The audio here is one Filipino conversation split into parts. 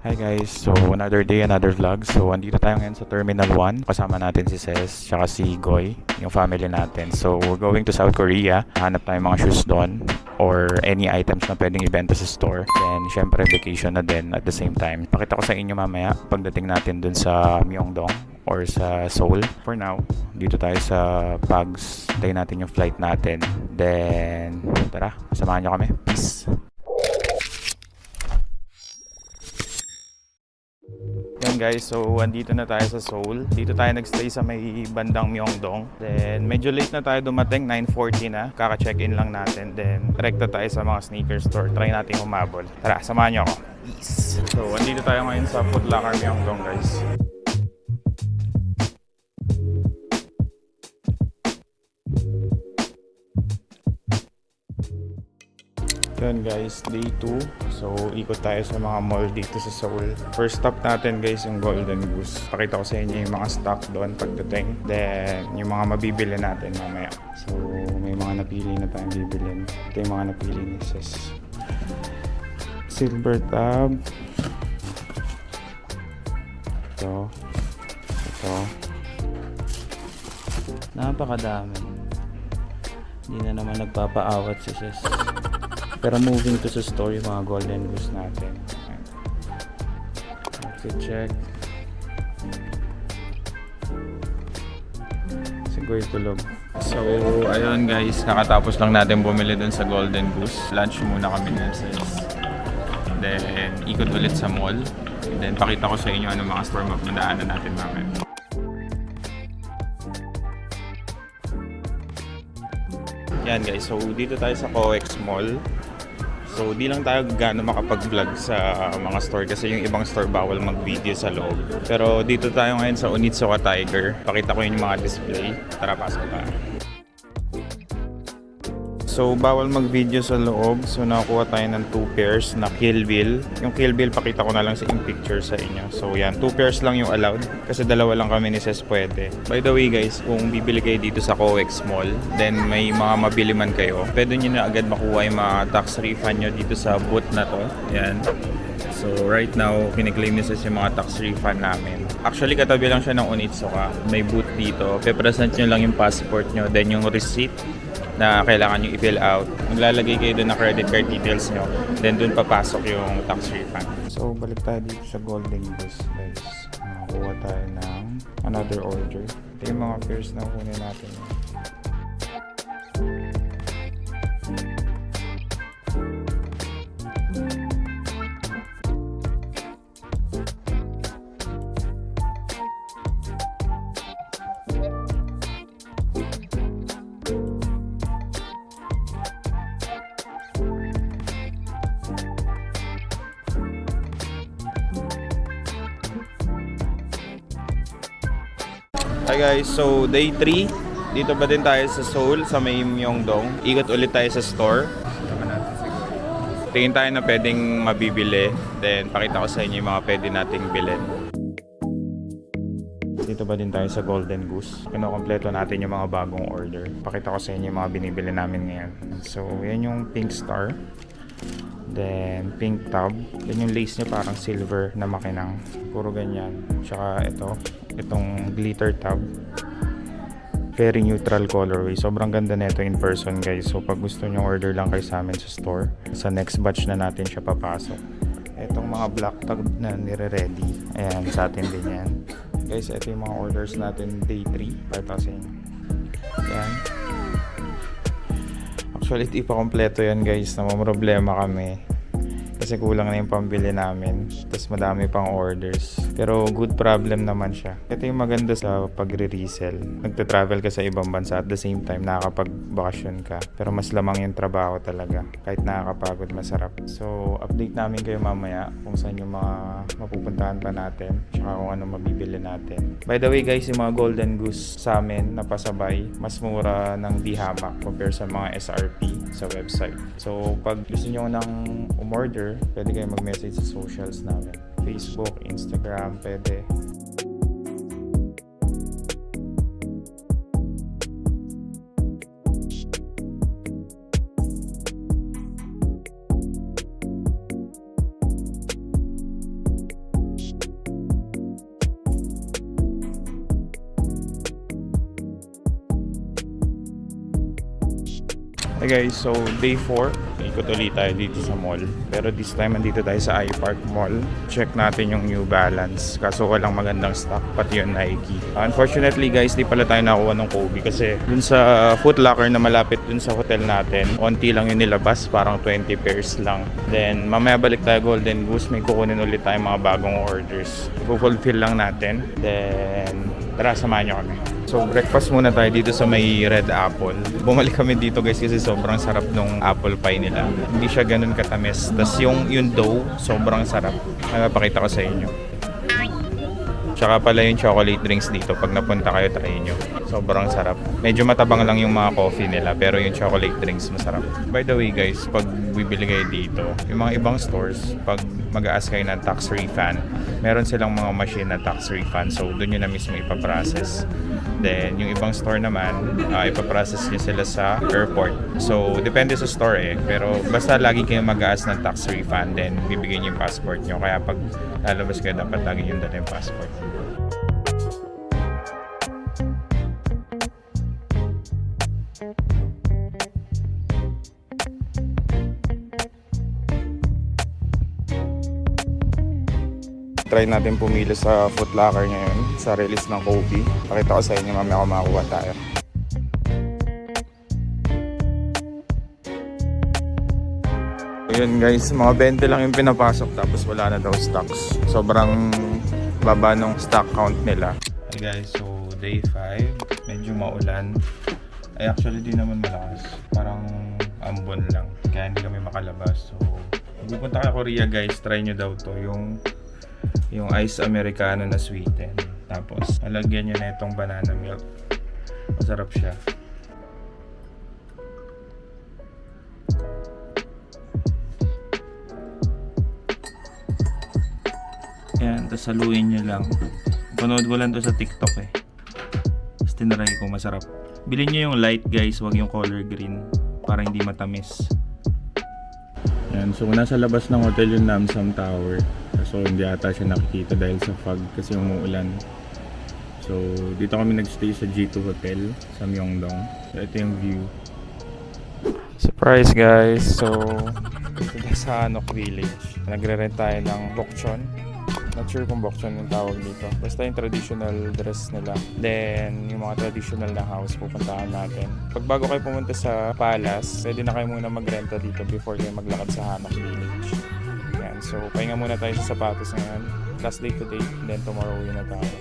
Hi guys, so another day, another vlog. So andito tayo ngayon sa Terminal 1. Kasama natin si Ces, tsaka si Goy, yung family natin. So we're going to South Korea. Hanap tayo mga shoes doon or any items na pwedeng ibenta sa store. Then syempre vacation na din at the same time. Pakita ko sa inyo mamaya pagdating natin dun sa Myeongdong or sa Seoul. For now, dito tayo sa Pags. Tayo natin yung flight natin. Then tara, samahan nyo kami. Peace! Yan guys, so andito na tayo sa Seoul. Dito tayo nagstay sa may bandang Myeongdong. Then medyo late na tayo dumating, 9:40 na. Kaka-check-in lang natin. Then direkta tayo sa mga sneaker store. Try natin humabol. Tara, samahan nyo ako. Peace! So andito tayo ngayon sa Foot Locker Myeongdong guys. Yun guys, day 2. So ikot tayo sa mga mall dito sa Seoul. First stop natin guys yung Golden Goose. Pakita ko sa inyo yung mga stock doon pagdating. Then yung mga mabibili natin mamaya. So may mga napili na tayong bibilin. Ito yung mga napili ni Sis. Silver tab. Ito. Napakadami. Hindi na naman nagpapaawat si Sis. Pero moving to sa store yung mga Golden Goose natin. Let's check. Siguro tulog. So, ayun guys, nakatapos lang natin bumili dun sa Golden Goose. Lunch muna kami nun sis. Then, ikot ulit sa mall. Then, pakita ko sa inyo ano mga store map na daanan natin mamaya. Yan guys, so dito tayo sa COEX Mall. So di lang tayo gaano makapag-vlog sa mga store kasi yung ibang store bawal mag-video sa loob. Pero dito tayo ngayon sa Onitsuka Tiger. Pakita ko yung mga display. Tara, pasok tayo. So bawal mag-video sa loob. So nakakuha tayo ng 2 pairs na Kill Bill. Yung Kill Bill pakita ko na lang sa in-picture sa inyo. So yan, 2 pairs lang yung allowed kasi dalawa lang kami ni Ces pwede. By the way guys, kung bibili kayo dito sa COEX Mall, then may mga mabili man kayo, pwede nyo na agad makuha yung mga tax refund nyo dito sa booth na to. Yan. So right now, kiniklaim ni Ces yung mga tax refund namin. Actually, katabi lang siya ng Onitsuka. May booth dito. Pe-present nyo lang yung passport nyo, then yung receipt na kailangan nyo i-fill out. Maglalagay kayo doon na credit card details nyo. Then doon papasok yung tax refund. So balik tayo dito sa Golden Goose guys. Nakakuha tayo ng another order. Ito yung mga pairs na kunin natin. Hi guys, so day 3. Dito ba din tayo sa Seoul, sa may Myeongdong. Ikot ulit tayo sa store. Tingin tayo na pwedeng mabibili. Then pakita ko sa inyo yung mga pwede nating bilhin. Dito ba din tayo sa Golden Goose. Kinokompleto natin yung mga bagong order. Pakita ko sa inyo yung mga binibili namin ngayon. So yan yung pink star. Then pink tab. Then yung lace niya parang silver na makinang. Puro ganyan. Tsaka itong glitter tab. Very neutral colorway. Sobrang ganda nito in person guys. So pag gusto nyo order lang kayo sa amin sa store. Sa next batch na natin siya papasok. Itong mga black tag na nire-ready. Ayan, sa atin din yan. Guys, ito yung mga orders natin day 3. Pakita sa inyo. Ayan. Actually, di pa kompleto yan guys. Namamroblema kami. Kasi kulang na yung pambili namin. Tapos madami pang orders. Pero good problem naman siya. Ito yung maganda sa pagre-resell. Nagta-travel ka sa ibang bansa at the same time nakakapag-bakasyon ka. Pero mas lamang yung trabaho talaga. Kahit nakakapagod, masarap. So, update namin kayo mamaya kung saan yung mga mapupuntahan pa natin. Tsaka kung ano mabibili natin. By the way guys, yung mga Golden Goose sa amin na pasabay, mas mura ng di-hamak compare sa mga SRP sa website. So, pag gusto nyo nang umorder, pwede kayo mag-message sa socials namin. Facebook, Instagram, pwede. Hey guys, so day 4, ikot ulit tayo dito sa mall. Pero this time, andito tayo sa iPark Mall. Check natin yung New Balance. Kaso walang magandang stock, pati yung Nike. Unfortunately guys, di pala tayo nakuha ng Kobe. Kasi dun sa Foot Locker na malapit dun sa hotel natin, onti lang yung nilabas, parang 20 pairs lang. Then mamaya balik tayo Golden Goose, may kukunin ulit tayo mga bagong orders. Fulfill lang natin. Then tara, samahan nyo kami. So breakfast muna tayo dito sa may Red Apple. Bumalik kami dito guys kasi sobrang sarap nung apple pie nila. Hindi siya ganun katamis. Tapos yung dough, sobrang sarap. Napakita ko sa inyo. Tsaka pala yung chocolate drinks dito. Pag napunta kayo, try nyo. Sobrang sarap. Medyo matabang lang yung mga coffee nila, pero yung chocolate drinks masarap. By the way guys, pag bibili kayo dito, yung mga ibang stores, pag mag-a-ask kayo ng tax refund, meron silang mga machine na tax refund. So doon nyo na mismo ipaprocess. Then yung ibang store naman, ipaprocess nyo sila sa airport. So depende sa store eh. Pero basta lagi kayo mag-a-ask ng tax refund, then bibigyan nyo yung passport nyo. Kaya pag lalabas kayo, dapat lagi yung dala yung passport. Try natin pumili sa Foot Locker ngayon sa release ng Kobe. Pakita ko sa inyo mamaya kung makakuha tayo. Ayun guys, mga 20 lang yung pinapasok tapos wala na daw stocks. Sobrang baba nung stock count nila. Hey guys, so day 5, medyo maulan. Ay actually di naman malakas. Parang ambon lang. Kaya hindi kami makalabas. So, pupunta ka Korea guys, try nyo daw to. Yung ice americano na sweeten. Tapos, alagyan nyo na itong banana milk. Masarap siya. Yan, tapos saluin nyo lang. Panood ko lang to sa TikTok eh. Tapos tinaray ko, masarap. Bilhin nyo yung light guys, wag yung color green. Para hindi matamis. Yan, so nasa labas ng hotel yung Namsan Tower. So hindi ata siya nakikita dahil sa fog kasi umuulan. So dito kami nagstay sa G2 Hotel sa Myeongdong. So ito yung view. Surprise guys! So dito tayo sa Hanok Village. Nagre-rent tayo ng bokchon. Not sure kung bokchon yung tawag dito. Basta yung traditional dress nila. Then yung mga traditional na house pupuntahan natin. Pag bago kayo pumunta sa palace, pwede na kayo muna magrenta dito before kayo maglakad sa Hanok Village. Yan. So pahinga muna tayo sa sapatos ngayon. Last day today, then tomorrow uwi na tayo.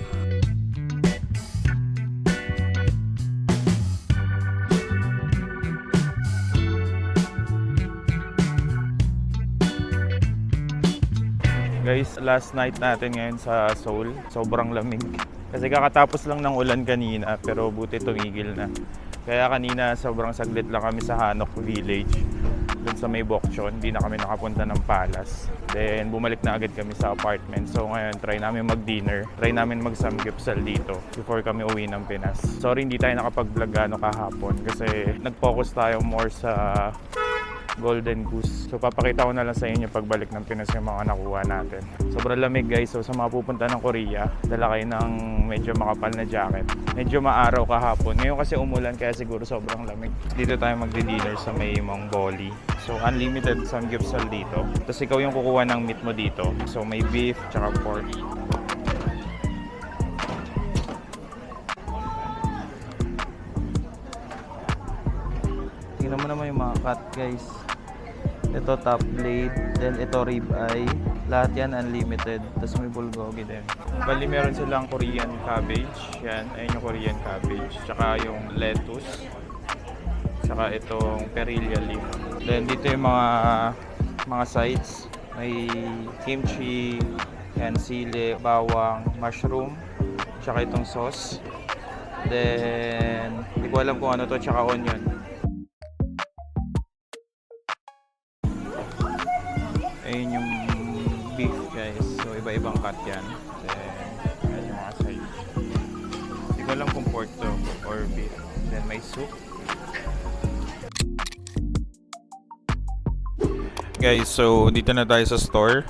Guys, last night natin ngayon sa Seoul. Sobrang lamig. Kasi kakatapos lang ng ulan kanina, pero buti tumigil na. Kaya kanina sobrang saglit lang kami sa Hanok Village. Doon sa may Bokchon, hindi na kami nakapunta ng palace. Then bumalik na agad kami sa apartment. So ngayon, try namin mag-dinner. Try namin mag-samgyeopsal dito before kami uwi ng Pinas. Sorry, hindi tayo nakapag-vlog kahapon kasi nag-focus tayo more sa Golden Goose. So papakita ko na lang sa inyo pagbalik ng Pinas yung mga nakuha natin. Sobrang lamig guys. So sa mga pupunta ng Korea, dala kayo ng medyo makapal na jacket. Medyo maaraw kahapon. Ngayon kasi umulan kaya siguro sobrang lamig. Dito tayo magdi-dinner sa may Mongboli. So unlimited samgyeopsal dito. Tapos ikaw yung kukuha ng meat mo dito. So may beef tsaka pork. Tingnan mo naman yung mga cut guys. Ito top blade, then ito rib eye. Lahat yan unlimited. Tapos may bulgogi din. Bali meron silang Korean cabbage. Yan, ayun yung Korean cabbage. Tsaka yung lettuce. Tsaka itong perilla leaf. Then dito yung mga sides. May kimchi, yan, sili, bawang, mushroom. Tsaka itong sauce. Then, hindi ko alam kung ano to, tsaka onion. Ayun yung beef guys. So iba-ibang cut yan. Then ayun yung mga sides. Hindi ko alam kung pork to or beef. Then may soup. Guys, so dito na tayo sa store.